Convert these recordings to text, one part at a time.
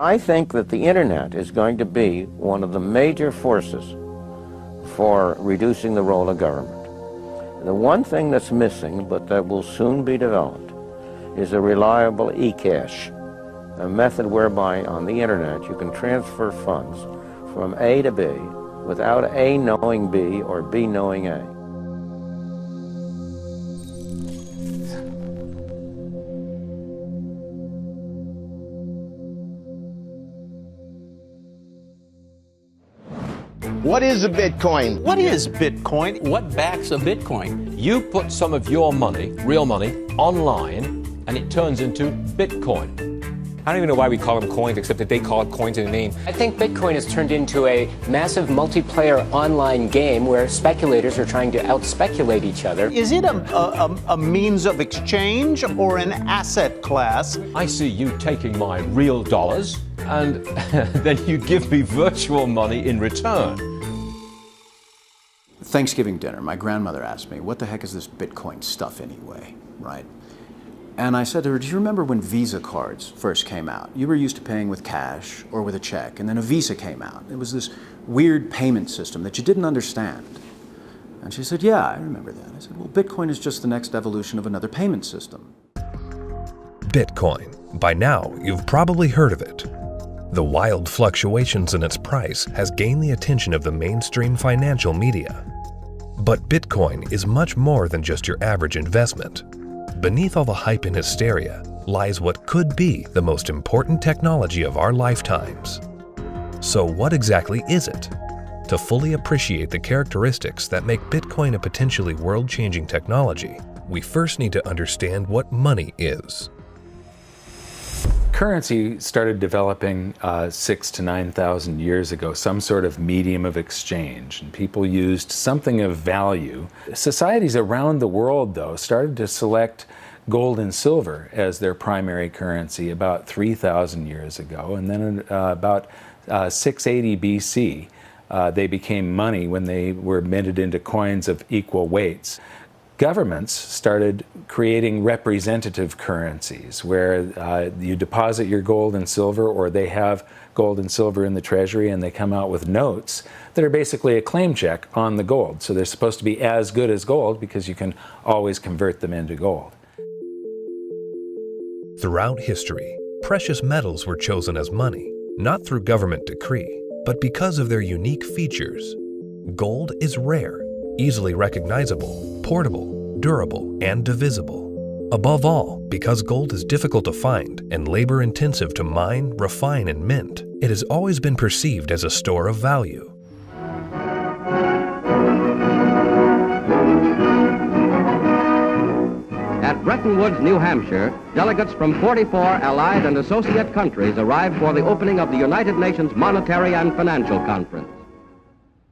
I think that the internet is going to be one of the major forces for reducing the role of government. The one thing that's missing, but that will soon be developed, is a reliable e-cash, a method whereby on the internet you can transfer funds from A to B without A knowing B or B knowing A. What is a Bitcoin? What is Bitcoin? What backs a Bitcoin? You put some of your money, real money, online, and it turns into Bitcoin. I don't even know why we call them coins, except that they call it coins in the name. I think Bitcoin has turned into a massive multiplayer online game where speculators are trying to out-speculate each other. Is it a means of exchange or an asset class? I see you taking my real dollars, and then you give me virtual money in return. Thanksgiving dinner, my grandmother asked me, what the heck is this Bitcoin stuff anyway, right? And I said to her, do you remember when Visa cards first came out? You were used to paying with cash or with a check, and then a Visa came out. It was this weird payment system that you didn't understand. And she said, yeah, I remember that. I said, well, Bitcoin is just the next evolution of another payment system. Bitcoin. By now, you've probably heard of it. The wild fluctuations in its price has gained the attention of the mainstream financial media. But Bitcoin is much more than just your average investment. Beneath all the hype and hysteria lies what could be the most important technology of our lifetimes. So what exactly is it? To fully appreciate the characteristics that make Bitcoin a potentially world-changing technology, we first need to understand what money is. Currency started developing 6,000 to 9,000 years ago, some sort of medium of exchange, and people used something of value. Societies around the world, though, started to select gold and silver as their primary currency about 3,000 years ago, and then about 680 BC, they became money when they were minted into coins of equal weights. Governments started creating representative currencies where you deposit your gold and silver, or they have gold and silver in the treasury, and they come out with notes that are basically a claim check on the gold. So they're supposed to be as good as gold because you can always convert them into gold. Throughout history, precious metals were chosen as money, not through government decree, but because of their unique features. Gold is rare, easily recognizable, portable, durable, and divisible. Above all, because gold is difficult to find and labor-intensive to mine, refine, and mint, it has always been perceived as a store of value. At Bretton Woods, New Hampshire, delegates from 44 allied and associate countries arrived for the opening of the United Nations Monetary and Financial Conference.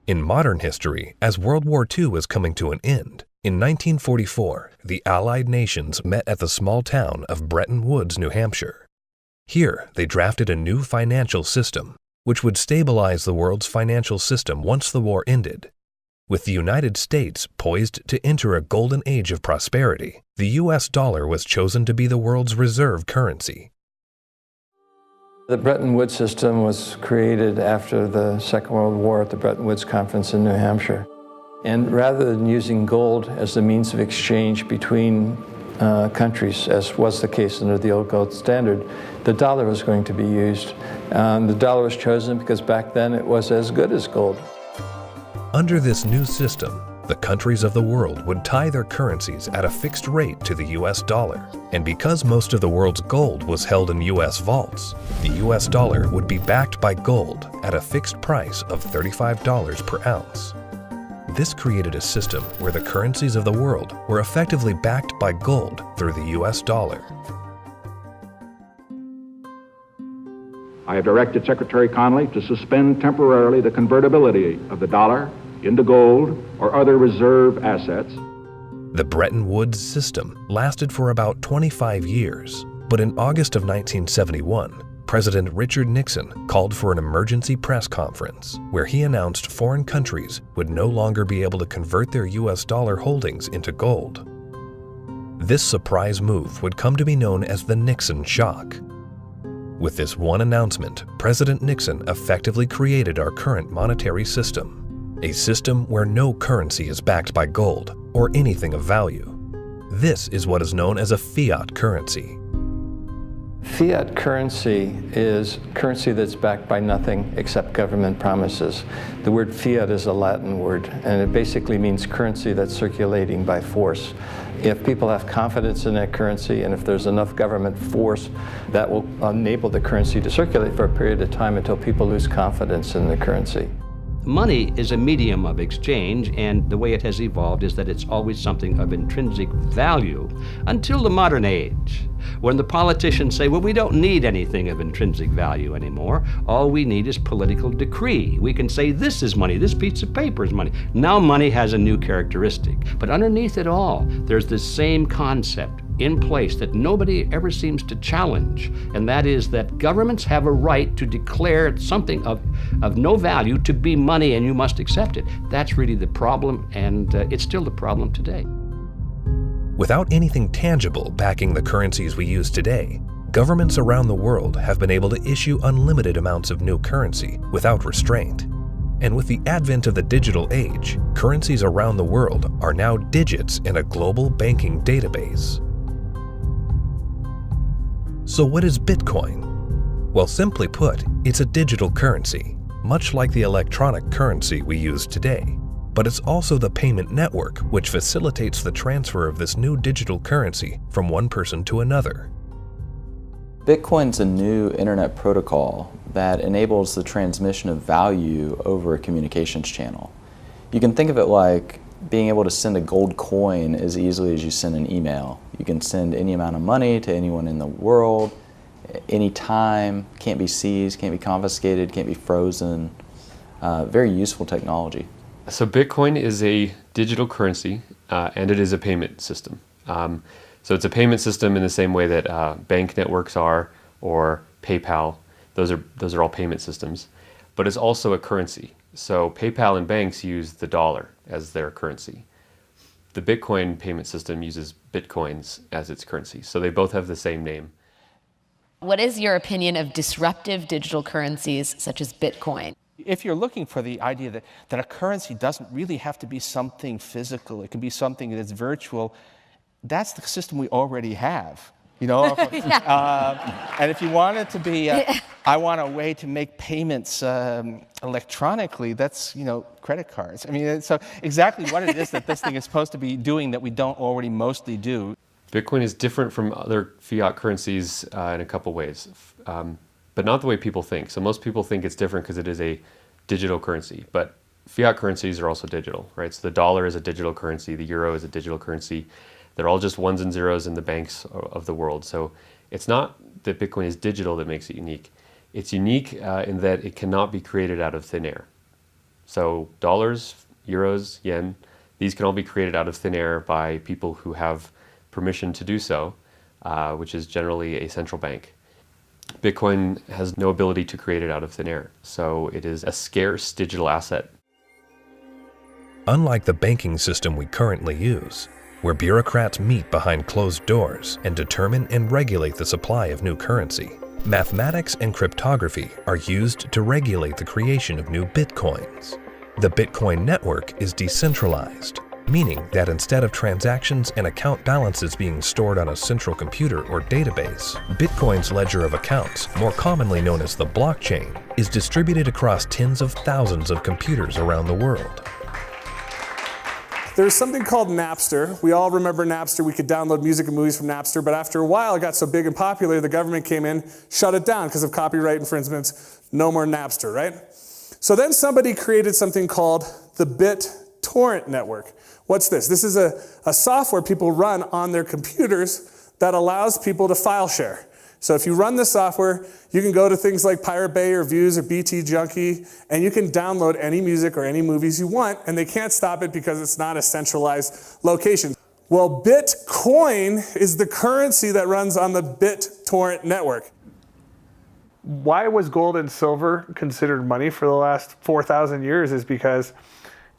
In modern history, as World War II was coming to an end, in 1944, the Allied nations met at the small town of Bretton Woods, New Hampshire. Here, they drafted a new financial system, which would stabilize the world's financial system once the war ended. With the United States poised to enter a golden age of prosperity, the U.S. dollar was chosen to be the world's reserve currency. The Bretton Woods system was created after the Second World War at the Bretton Woods Conference in New Hampshire. And rather than using gold as the means of exchange between countries, as was the case under the old gold standard, the dollar was going to be used. The dollar was chosen because back then it was as good as gold. Under this new system, the countries of the world would tie their currencies at a fixed rate to the U.S. dollar. And because most of the world's gold was held in U.S. vaults, the U.S. dollar would be backed by gold at a fixed price of $35 per ounce. This created a system where the currencies of the world were effectively backed by gold through the U.S. dollar. I have directed Secretary Connally to suspend temporarily the convertibility of the dollar into gold or other reserve assets. The Bretton Woods system lasted for about 25 years, but in August of 1971, President Richard Nixon called for an emergency press conference where he announced foreign countries would no longer be able to convert their U.S. dollar holdings into gold. This surprise move would come to be known as the Nixon Shock. With this one announcement, President Nixon effectively created our current monetary system, a system where no currency is backed by gold or anything of value. This is what is known as a fiat currency. Fiat currency is currency that's backed by nothing except government promises. The word fiat is a Latin word, and it basically means currency that's circulating by force. If people have confidence in that currency, and if there's enough government force, that will enable the currency to circulate for a period of time until people lose confidence in the currency. Money is a medium of exchange, and the way it has evolved is that it's always something of intrinsic value until the modern age, when the politicians say, well, we don't need anything of intrinsic value anymore. All we need is political decree. We can say this is money, this piece of paper is money. Now money has a new characteristic. But underneath it all, there's this same concept in place that nobody ever seems to challenge, and that is that governments have a right to declare something of no value to be money, and you must accept it. That's really the problem, and it's still the problem today. Without anything tangible backing the currencies we use today, governments around the world have been able to issue unlimited amounts of new currency without restraint. And with the advent of the digital age, currencies around the world are now digits in a global banking database. So what is Bitcoin? Well, simply put, it's a digital currency, much like the electronic currency we use today. But it's also the payment network which facilitates the transfer of this new digital currency from one person to another. Bitcoin's a new internet protocol that enables the transmission of value over a communications channel. You can think of it like being able to send a gold coin as easily as you send an email. You can send any amount of money to anyone in the world, anytime, can't be seized, can't be confiscated, can't be frozen. Very useful technology. So Bitcoin is a digital currency and it is a payment system. So it's a payment system in the same way that bank networks are, or PayPal. Those are all payment systems. But it's also a currency. So PayPal and banks use the dollar as their currency. The Bitcoin payment system uses Bitcoins as its currency. So they both have the same name. What is your opinion of disruptive digital currencies such as Bitcoin? If you're looking for the idea that a currency doesn't really have to be something physical, it can be something that's virtual, that's the system we already have. You know, and if you want it to be, I want a way to make payments electronically, that's, you know, credit cards. I mean, so exactly what it is that this thing is supposed to be doing that we don't already mostly do. Bitcoin is different from other fiat currencies in a couple ways, but not the way people think. So most people think it's different because it is a digital currency, but fiat currencies are also digital, right? So the dollar is a digital currency, the euro is a digital currency. They're all just ones and zeros in the banks of the world. So it's not that Bitcoin is digital that makes it unique. It's unique in that it cannot be created out of thin air. So dollars, euros, yen, these can all be created out of thin air by people who have permission to do so, which is generally a central bank. Bitcoin has no ability to create it out of thin air. So it is a scarce digital asset. Unlike the banking system we currently use, where bureaucrats meet behind closed doors and determine and regulate the supply of new currency, mathematics and cryptography are used to regulate the creation of new bitcoins. The Bitcoin network is decentralized, meaning that instead of transactions and account balances being stored on a central computer or database, Bitcoin's ledger of accounts, more commonly known as the blockchain, is distributed across tens of thousands of computers around the world. There's something called Napster. We all remember Napster. We could download music and movies from Napster, but after a while it got so big and popular, the government came in, shut it down because of copyright infringements. No more Napster, right? So then somebody created something called the Bit Torrent Network. What's this? This is a software people run on their computers that allows people to file share. So if you run the software, you can go to things like Pirate Bay or Views or BT Junkie, and you can download any music or any movies you want, and they can't stop it because it's not a centralized location. Well, Bitcoin is the currency that runs on the Bit Torrent Network. Why was gold and silver considered money for the last 4,000 years is because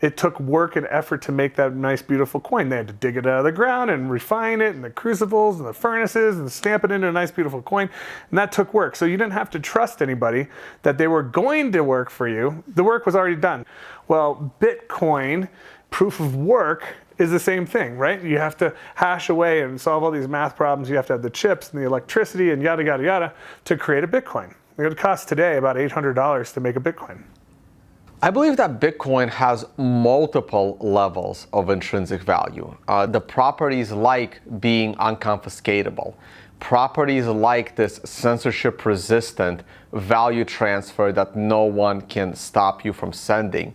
It took work and effort to make that nice, beautiful coin. They had to dig it out of the ground and refine it, and the crucibles and the furnaces, and stamp it into a nice, beautiful coin. And that took work. So you didn't have to trust anybody that they were going to work for you. The work was already done. Well, Bitcoin, proof of work, is the same thing, right? You have to hash away and solve all these math problems. You have to have the chips and the electricity and yada, yada, yada to create a Bitcoin. It would cost today about $800 to make a Bitcoin. I believe that Bitcoin has multiple levels of intrinsic value. The properties like being unconfiscatable, properties like this censorship-resistant value transfer that no one can stop you from sending.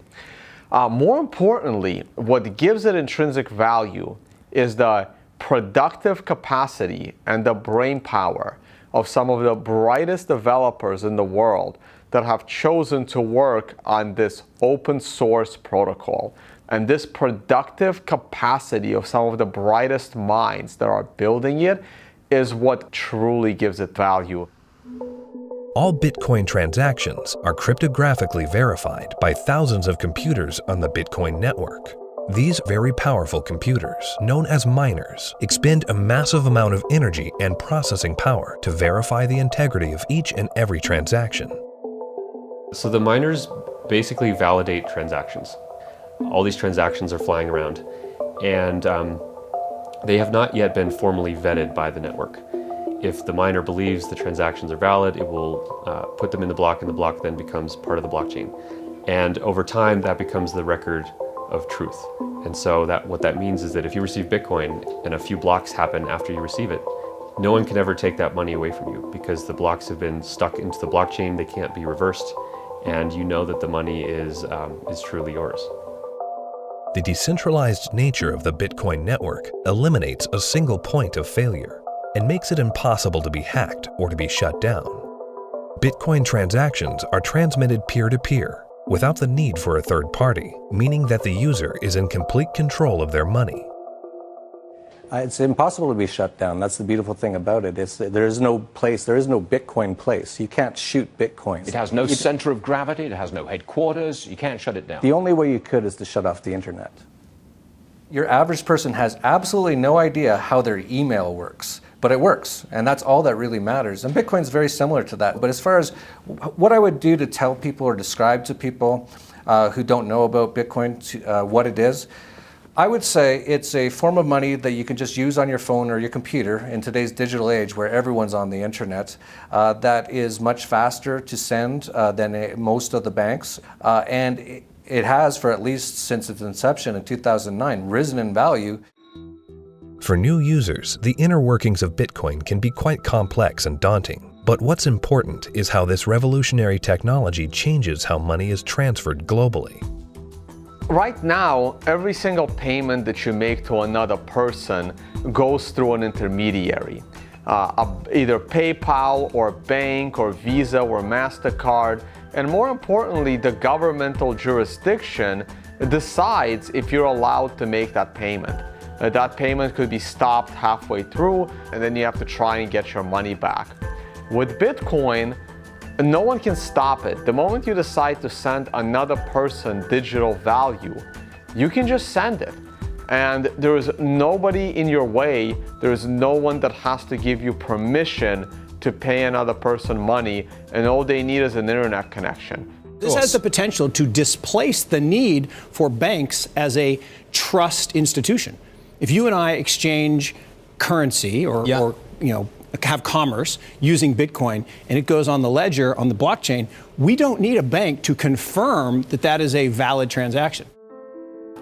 More importantly, what gives it intrinsic value is the productive capacity and the brain power of some of the brightest developers in the world that have chosen to work on this open source protocol. And this productive capacity of some of the brightest minds that are building it is what truly gives it value. All Bitcoin transactions are cryptographically verified by thousands of computers on the Bitcoin network. These very powerful computers, known as miners, expend a massive amount of energy and processing power to verify the integrity of each and every transaction. So the miners basically validate transactions. All these transactions are flying around, and they have not yet been formally vetted by the network. If the miner believes the transactions are valid, it will put them in the block, and the block then becomes part of the blockchain. And over time, that becomes the record of truth. And so what that means is that if you receive Bitcoin and a few blocks happen after you receive it, no one can ever take that money away from you because the blocks have been stuck into the blockchain, they can't be reversed, and you know that the money is truly yours. The decentralized nature of the Bitcoin network eliminates a single point of failure and makes it impossible to be hacked or to be shut down. Bitcoin transactions are transmitted peer-to-peer without the need for a third party, meaning that the user is in complete control of their money. It's impossible to be shut down. That's the beautiful thing about it. There is no Bitcoin place. You can't shoot Bitcoins. It has no center of gravity, it has no headquarters, you can't shut it down. The only way you could is to shut off the internet. Your average person has absolutely no idea how their email works, but it works, and that's all that really matters. And Bitcoin's very similar to that. But as far as what I would do to tell people or describe to people who don't know about Bitcoin what it is, I would say it's a form of money that you can just use on your phone or your computer in today's digital age where everyone's on the internet, that is much faster to send than most of the banks. And it has, for at least since its inception in 2009, risen in value. For new users, the inner workings of Bitcoin can be quite complex and daunting. But what's important is how this revolutionary technology changes how money is transferred globally. Right now, every single payment that you make to another person goes through an intermediary. Either PayPal or bank or Visa or MasterCard. And more importantly, the governmental jurisdiction decides if you're allowed to make that payment. That payment could be stopped halfway through, and then you have to try and get your money back. With Bitcoin, no one can stop it. The moment you decide to send another person digital value, you can just send it. And there is nobody in your way. There is no one that has to give you permission to pay another person money, and all they need is an internet connection. This has the potential to displace the need for banks as a trust institution. If you and I exchange currency or have commerce using Bitcoin and it goes on the ledger on the blockchain, we don't need a bank to confirm that that is a valid transaction.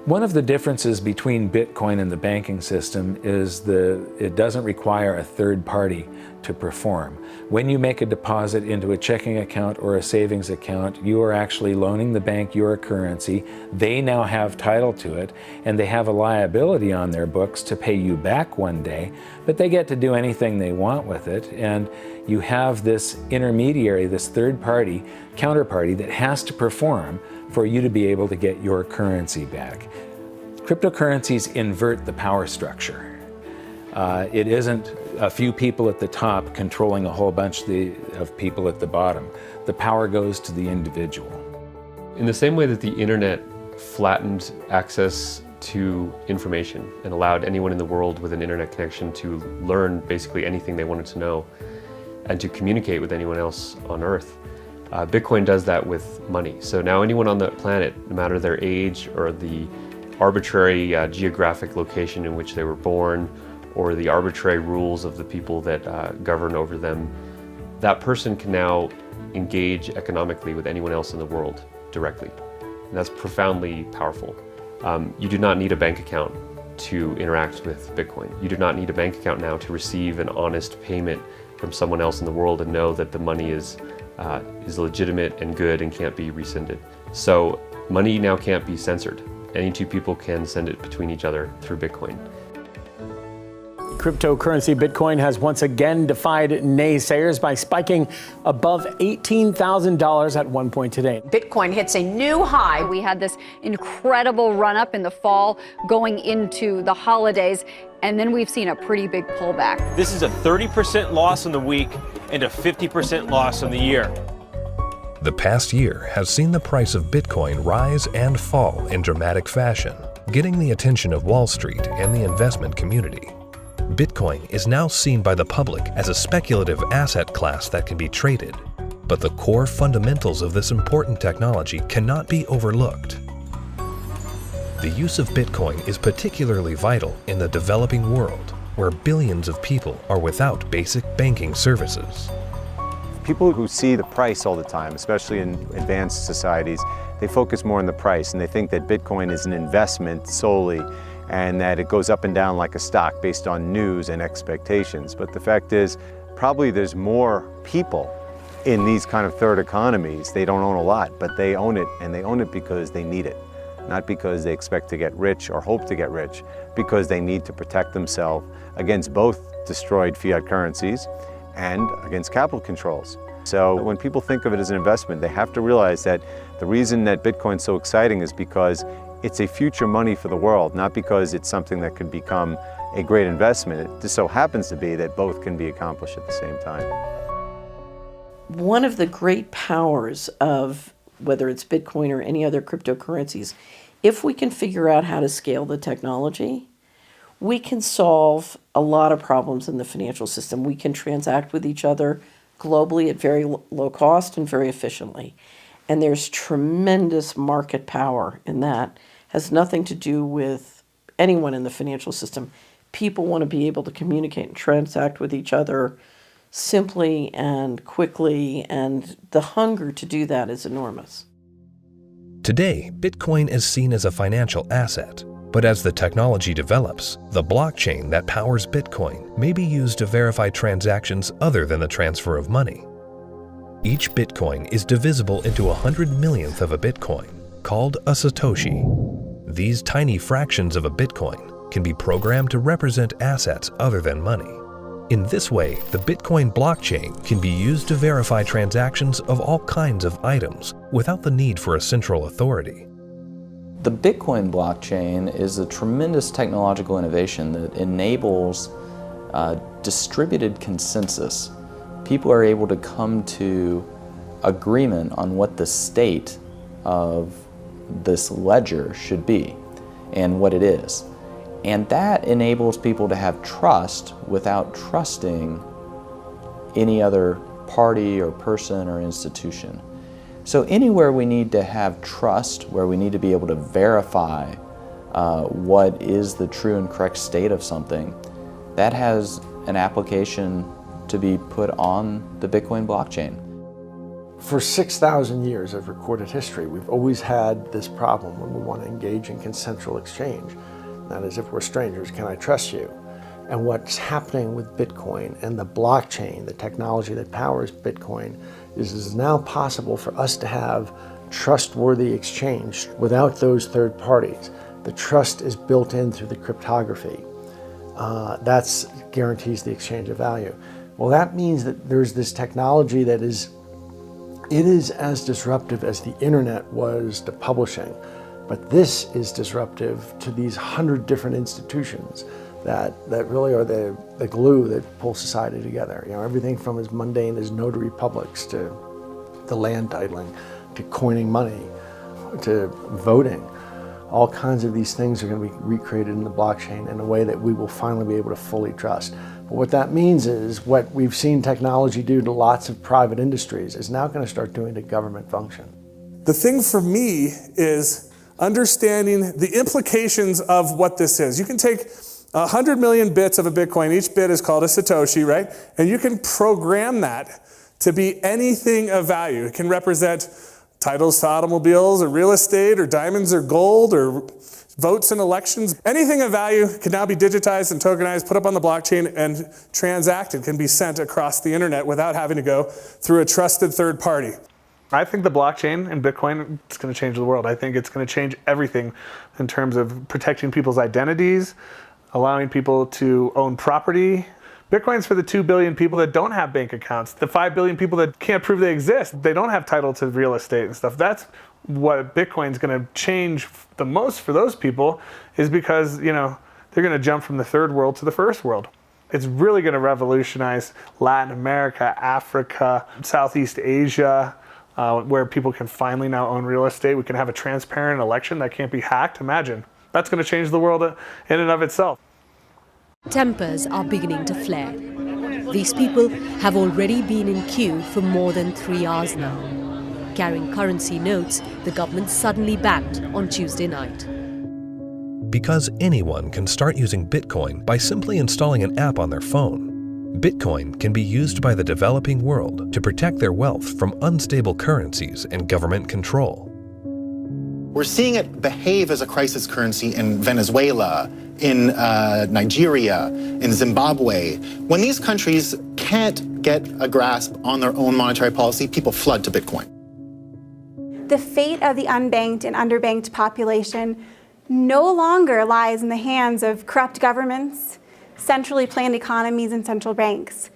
One of the differences between Bitcoin and the banking system is it doesn't require a third party to perform. When you make a deposit into a checking account or a savings account, you are actually loaning the bank your currency. They now have title to it, and they have a liability on their books to pay you back one day, but they get to do anything they want with it. And you have this intermediary, this third party, counterparty that has to perform for you to be able to get your currency back. Cryptocurrencies invert the power structure. It isn't a few people at the top controlling a whole bunch of people at the bottom. The power goes to the individual. In the same way that the internet flattened access to information and allowed anyone in the world with an internet connection to learn basically anything they wanted to know and to communicate with anyone else on Earth. Bitcoin does that with money. So now anyone on the planet, no matter their age or the arbitrary geographic location in which they were born or the arbitrary rules of the people that govern over them, that person can now engage economically with anyone else in the world directly. And that's profoundly powerful. You do not need a bank account to interact with Bitcoin. You do not need a bank account now to receive an honest payment from someone else in the world and know that the money is legitimate and good and can't be rescinded. So money now can't be censored. Any two people can send it between each other through Bitcoin. Cryptocurrency Bitcoin has once again defied naysayers by spiking above $18,000 at one point today. Bitcoin hits a new high. We had this incredible run up in the fall going into the holidays, and then we've seen a pretty big pullback. This is a 30% loss in the week and a 50% loss in the year. The past year has seen the price of Bitcoin rise and fall in dramatic fashion, getting the attention of Wall Street and the investment community. Bitcoin is now seen by the public as a speculative asset class that can be traded, but the core fundamentals of this important technology cannot be overlooked. The use of Bitcoin is particularly vital in the developing world, where billions of people are without basic banking services. People who see the price all the time, especially in advanced societies, they focus more on the price and they think that Bitcoin is an investment solely and that it goes up and down like a stock based on news and expectations. But the fact is, probably there's more people in these kind of third economies. They don't own a lot, but they own it, and they own it because they need it. Not because they expect to get rich or hope to get rich, because they need to protect themselves against both destroyed fiat currencies and against capital controls. So when people think of it as an investment, they have to realize that the reason that Bitcoin's so exciting is because it's a future money for the world, not because it's something that could become a great investment. It just so happens to be that both can be accomplished at the same time. One of the great powers of whether it's Bitcoin or any other cryptocurrencies, if we can figure out how to scale the technology, we can solve a lot of problems in the financial system. We can transact with each other globally at very low cost and very efficiently. And there's tremendous market power in that. Has nothing to do with anyone in the financial system. People want to be able to communicate and transact with each other simply and quickly, and the hunger to do that is enormous. Today, Bitcoin is seen as a financial asset, but as the technology develops, the blockchain that powers Bitcoin may be used to verify transactions other than the transfer of money. Each Bitcoin is divisible into 100 millionth of a Bitcoin, called a Satoshi. These tiny fractions of a Bitcoin can be programmed to represent assets other than money. In this way, the Bitcoin blockchain can be used to verify transactions of all kinds of items without the need for a central authority. The Bitcoin blockchain is a tremendous technological innovation that enables distributed consensus. People are able to come to agreement on what the state of this ledger should be and what it is. And that enables people to have trust without trusting any other party or person or institution. So anywhere we need to have trust, where we need to be able to verify what is the true and correct state of something, that has an application to be put on the Bitcoin blockchain. For 6,000 years of recorded history, we've always had this problem when we want to engage in consensual exchange. That is, if we're strangers, can I trust you? And what's happening with Bitcoin and the blockchain, the technology that powers Bitcoin, is now possible for us to have trustworthy exchange without those third parties. The trust is built in through the cryptography. That guarantees the exchange of value. Well, that means that there's this technology that is as disruptive as the internet was to publishing. But this is disruptive to these 100 different institutions that really are the glue that pull society together. You know, everything from as mundane as notary publics to land titling, to coining money, to voting. All kinds of these things are going to be recreated in the blockchain in a way that we will finally be able to fully trust. But what that means is what we've seen technology do to lots of private industries is now going to start doing to government function. The thing for me is understanding the implications of what this is. You can take 100 million bits of a Bitcoin. Each bit is called a Satoshi, right? And you can program that to be anything of value. It can represent titles to automobiles or real estate or diamonds or gold or votes in elections. Anything of value can now be digitized and tokenized, put up on the blockchain, and transacted, can be sent across the internet without having to go through a trusted third party. I think the blockchain and Bitcoin is going to change the world. I think it's going to change everything in terms of protecting people's identities, allowing people to own property. Bitcoin's for the 2 billion people that don't have bank accounts, the 5 billion people that can't prove they exist. They don't have title to real estate and stuff. That's what Bitcoin's going to change the most for those people, is because, you know, they're going to jump from the third world to the first world. It's really going to revolutionize Latin America, Africa, Southeast Asia, where people can finally now own real estate. We can have a transparent election that can't be hacked. Imagine. That's going to change the world in and of itself. Tempers are beginning to flare. These people have already been in queue for more than 3 hours now. Carrying currency notes, the government suddenly banned on Tuesday night. Because anyone can start using Bitcoin by simply installing an app on their phone, Bitcoin can be used by the developing world to protect their wealth from unstable currencies and government control. We're seeing it behave as a crisis currency in Venezuela, in Nigeria, in Zimbabwe. When these countries can't get a grasp on their own monetary policy, people flood to Bitcoin. The fate of the unbanked and underbanked population no longer lies in the hands of corrupt governments, centrally planned economies, and central banks.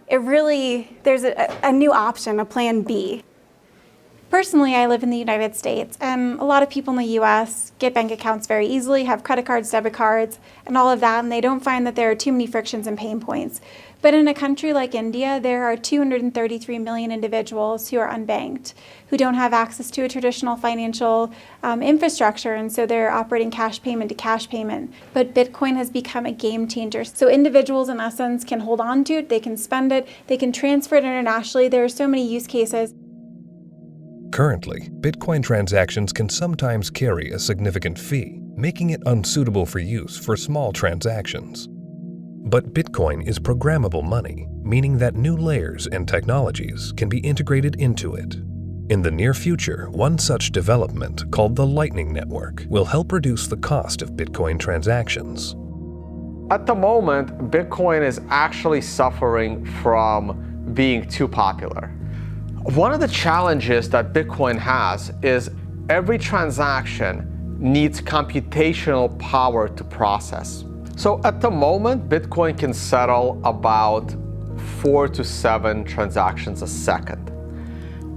There's a new option, a plan B. Personally, I live in the United States, and a lot of people in the U.S. get bank accounts very easily, have credit cards, debit cards, and all of that, and they don't find that there are too many frictions and pain points. But in a country like India, there are 233 million individuals who are unbanked, who don't have access to a traditional financial infrastructure, and so they're operating cash payment to cash payment. But Bitcoin has become a game changer. So individuals, in essence, can hold on to it, they can spend it, they can transfer it internationally. There are so many use cases. Currently, Bitcoin transactions can sometimes carry a significant fee, making it unsuitable for use for small transactions. But Bitcoin is programmable money, meaning that new layers and technologies can be integrated into it. In the near future, one such development, called the Lightning Network, will help reduce the cost of Bitcoin transactions. At the moment, Bitcoin is actually suffering from being too popular. One of the challenges that Bitcoin has is every transaction needs computational power to process. So at the moment, Bitcoin can settle about 4 to 7 transactions a second.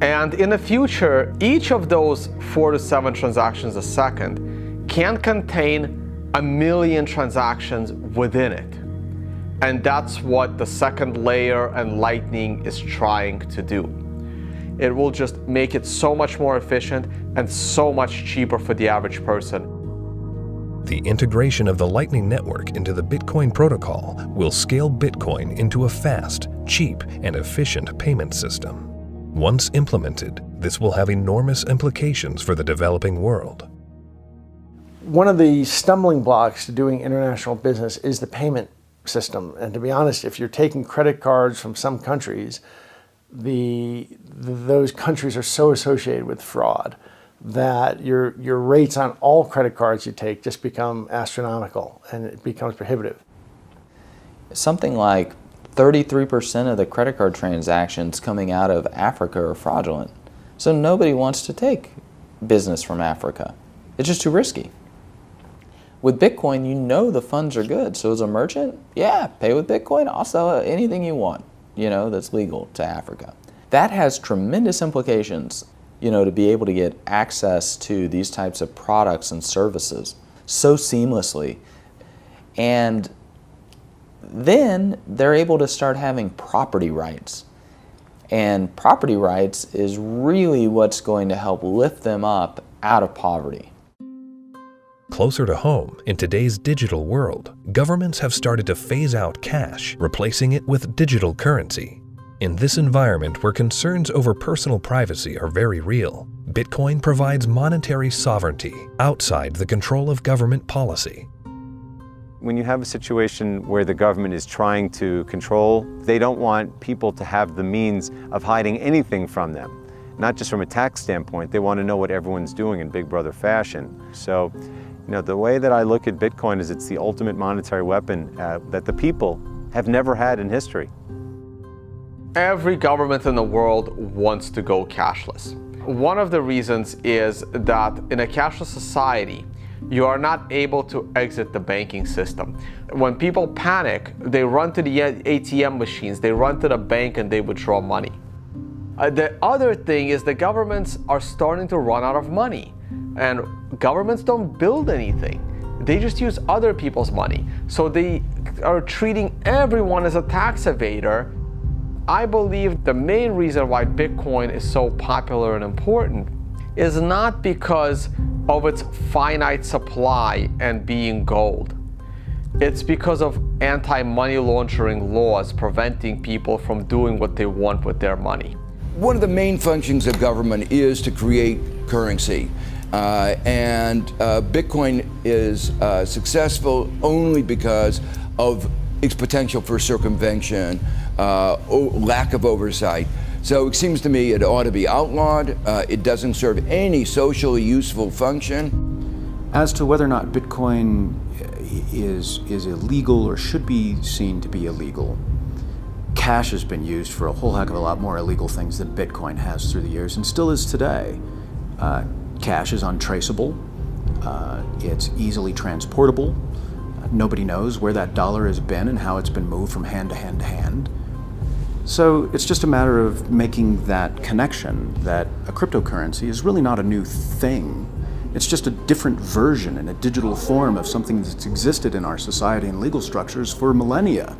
And in the future, each of those 4 to 7 transactions a second can contain 1 million transactions within it. And that's what the second layer and Lightning is trying to do. It will just make it so much more efficient and so much cheaper for the average person. The integration of the Lightning Network into the Bitcoin protocol will scale Bitcoin into a fast, cheap, and efficient payment system. Once implemented, this will have enormous implications for the developing world. One of the stumbling blocks to doing international business is the payment system. And to be honest, if you're taking credit cards from some countries, those countries are so associated with fraud that your rates on all credit cards you take just become astronomical, and it becomes prohibitive. Something like 33% of the credit card transactions coming out of Africa are fraudulent. So nobody wants to take business from Africa. It's just too risky. With Bitcoin, you know the funds are good. So as a merchant, yeah, pay with Bitcoin. I'll sell anything you want, that's legal to Africa. That has tremendous implications, to be able to get access to these types of products and services so seamlessly. And then they're able to start having property rights. And property rights is really what's going to help lift them up out of poverty. Closer to home, in today's digital world, governments have started to phase out cash, replacing it with digital currency. In this environment where concerns over personal privacy are very real, Bitcoin provides monetary sovereignty outside the control of government policy. When you have a situation where the government is trying to control, they don't want people to have the means of hiding anything from them. Not just from a tax standpoint, they want to know what everyone's doing in Big Brother fashion. So, the way that I look at Bitcoin is it's the ultimate monetary weapon that the people have never had in history. Every government in the world wants to go cashless. One of the reasons is that in a cashless society, you are not able to exit the banking system. When people panic, they run to the ATM machines, they run to the bank and they withdraw money. The other thing is the governments are starting to run out of money, and governments don't build anything. They just use other people's money. So they are treating everyone as a tax evader. I believe the main reason why Bitcoin is so popular and important is not because of its finite supply and being gold. It's because of anti-money laundering laws preventing people from doing what they want with their money. One of the main functions of government is to create currency. And Bitcoin is successful only because of its potential for circumvention, lack of oversight. So it seems to me it ought to be outlawed. It doesn't serve any socially useful function. As to whether or not Bitcoin is illegal or should be seen to be illegal, cash has been used for a whole heck of a lot more illegal things than Bitcoin has through the years, and still is today. Cash is untraceable. It's easily transportable. Nobody knows where that dollar has been and how it's been moved from hand to hand to hand. So it's just a matter of making that connection that a cryptocurrency is really not a new thing. It's just a different version and a digital form of something that's existed in our society and legal structures for millennia.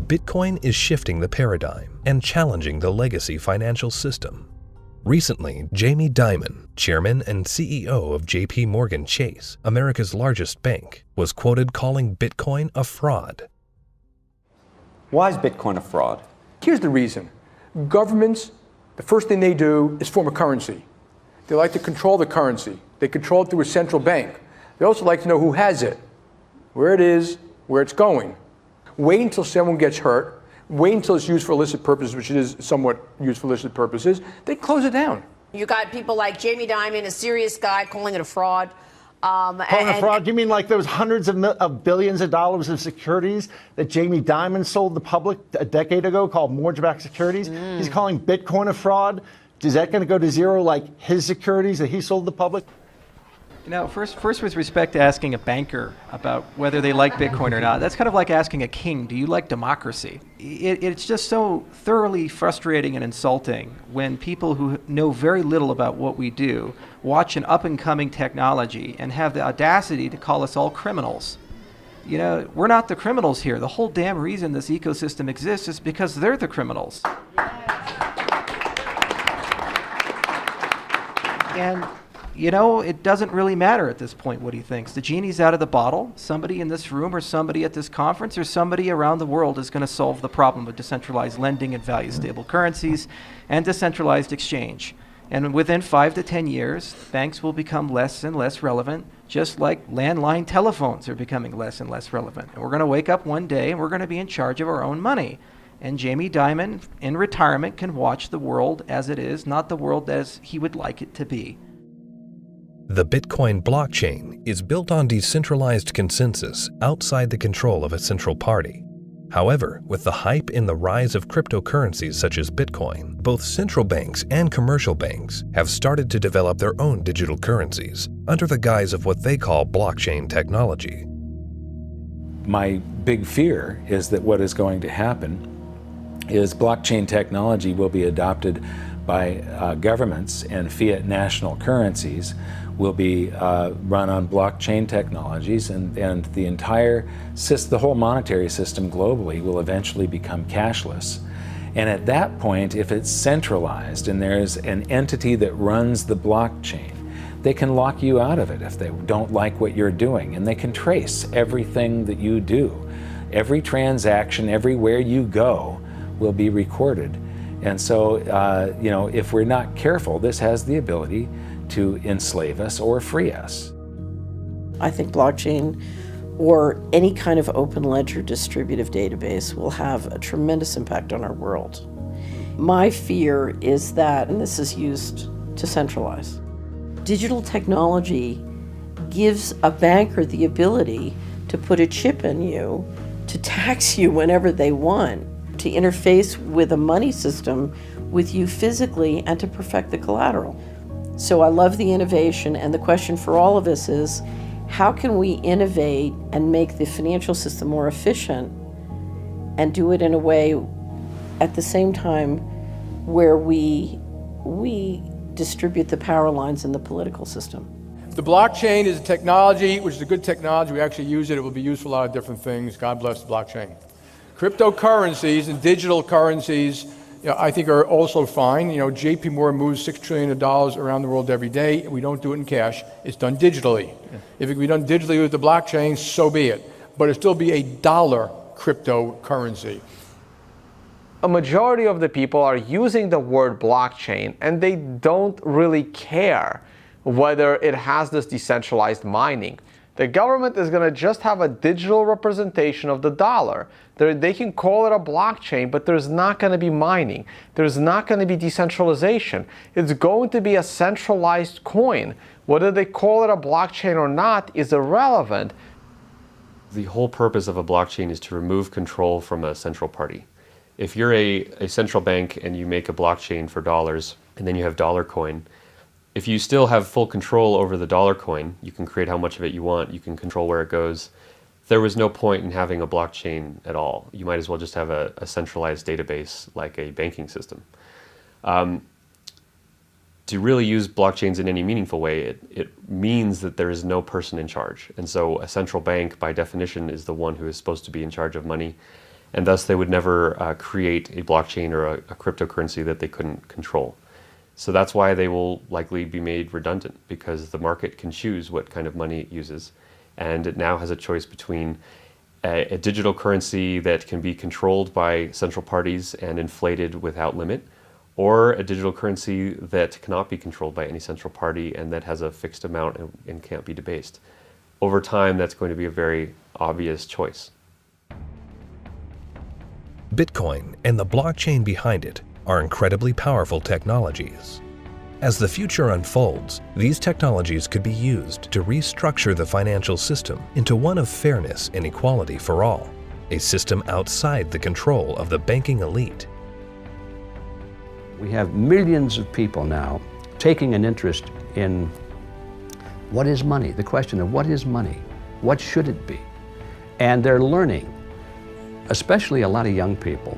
Bitcoin is shifting the paradigm and challenging the legacy financial system. Recently, Jamie Dimon, chairman and CEO of JP Morgan Chase, America's largest bank, was quoted calling Bitcoin a fraud. Why is Bitcoin a fraud? Here's the reason. Governments, the first thing they do is form a currency. They like to control the currency. They control it through a central bank. They also like to know who has it, where it is, where it's going. Wait until someone gets hurt. Wait until it's used for illicit purposes, which it is somewhat used for illicit purposes. They close it down. You got people like Jamie Dimon, a serious guy, calling it a fraud. Calling a fraud? You mean like there was hundreds of billions of dollars of securities that Jamie Dimon sold the public a decade ago called mortgage-backed securities? He's calling Bitcoin a fraud? Is that going to go to zero like his securities that he sold the public? First with respect to asking a banker about whether they like Bitcoin or not, that's kind of like asking a king, do you like democracy? It's just so thoroughly frustrating and insulting when people who know very little about what we do watch an up-and-coming technology and have the audacity to call us all criminals. We're not the criminals here. The whole damn reason this ecosystem exists is because they're the criminals. And it doesn't really matter at this point what he thinks. The genie's out of the bottle. Somebody in this room or somebody at this conference or somebody around the world is going to solve the problem of decentralized lending and value-stable currencies and decentralized exchange. And within 5 to 10 years, banks will become less and less relevant, just like landline telephones are becoming less and less relevant. And we're going to wake up one day and we're going to be in charge of our own money. And Jamie Dimon, in retirement, can watch the world as it is, not the world as he would like it to be. The Bitcoin blockchain is built on decentralized consensus outside the control of a central party. However, with the hype in the rise of cryptocurrencies such as Bitcoin, both central banks and commercial banks have started to develop their own digital currencies under the guise of what they call blockchain technology. My big fear is that what is going to happen is blockchain technology will be adopted by governments, and fiat national currencies will be run on blockchain technologies, and the whole monetary system globally will eventually become cashless. And at that point, if it's centralized and there's an entity that runs the blockchain, they can lock you out of it if they don't like what you're doing, and they can trace everything that you do. Every transaction, everywhere you go, will be recorded. And so, if we're not careful, this has the ability to enslave us or free us. I think blockchain or any kind of open ledger distributive database will have a tremendous impact on our world. My fear is that, and this is used to centralize, digital technology gives a banker the ability to put a chip in you, to tax you whenever they want, to interface with a money system with you physically, and to perfect the collateral. So I love the innovation, and the question for all of us is, how can we innovate and make the financial system more efficient and do it in a way at the same time where we distribute the power lines in the political system? The blockchain is a technology, which is a good technology. We actually use it. It will be used for a lot of different things. God bless the blockchain. Cryptocurrencies and digital currencies, I think are also fine. JP Morgan moves $6 trillion around the world every day. We don't do it in cash. It's done digitally. If it can be done digitally with the blockchain, so be it. But it'll still be a dollar cryptocurrency. A majority of the people are using the word blockchain, and they don't really care whether it has this decentralized mining. The government is going to just have a digital representation of the dollar. They can call it a blockchain, but there's not going to be mining. There's not going to be decentralization. It's going to be a centralized coin. Whether they call it a blockchain or not is irrelevant. The whole purpose of a blockchain is to remove control from a central party. If you're a central bank and you make a blockchain for dollars, and then you have dollar coin, if you still have full control over the dollar coin, you can create how much of it you want, you can control where it goes. There was no point in having a blockchain at all. You might as well just have a centralized database like a banking system. To really use blockchains in any meaningful way, it means that there is no person in charge. And so a central bank, by definition, is the one who is supposed to be in charge of money. And thus they would never create a blockchain or a cryptocurrency that they couldn't control. So that's why they will likely be made redundant, because the market can choose what kind of money it uses. And it now has a choice between a digital currency that can be controlled by central parties and inflated without limit, or a digital currency that cannot be controlled by any central party and that has a fixed amount and can't be debased. Over time, that's going to be a very obvious choice. Bitcoin and the blockchain behind it are incredibly powerful technologies. As the future unfolds, these technologies could be used to restructure the financial system into one of fairness and equality for all, a system outside the control of the banking elite. We have millions of people now taking an interest in what is money, the question of what is money, what should it be? And they're learning, especially a lot of young people.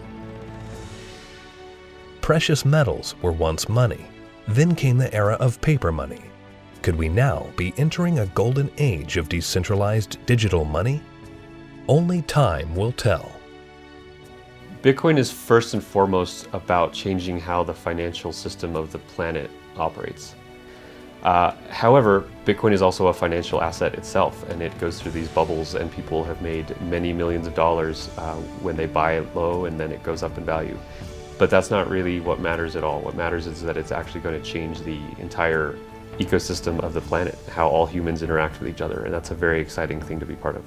Precious metals were once money. Then came the era of paper money. Could we now be entering a golden age of decentralized digital money? Only time will tell. Bitcoin is first and foremost about changing how the financial system of the planet operates. However, Bitcoin is also a financial asset itself, and it goes through these bubbles, and people have made many millions of dollars when they buy it low, and then it goes up in value. But that's not really what matters at all. What matters is that it's actually going to change the entire ecosystem of the planet, how all humans interact with each other, and that's a very exciting thing to be part of.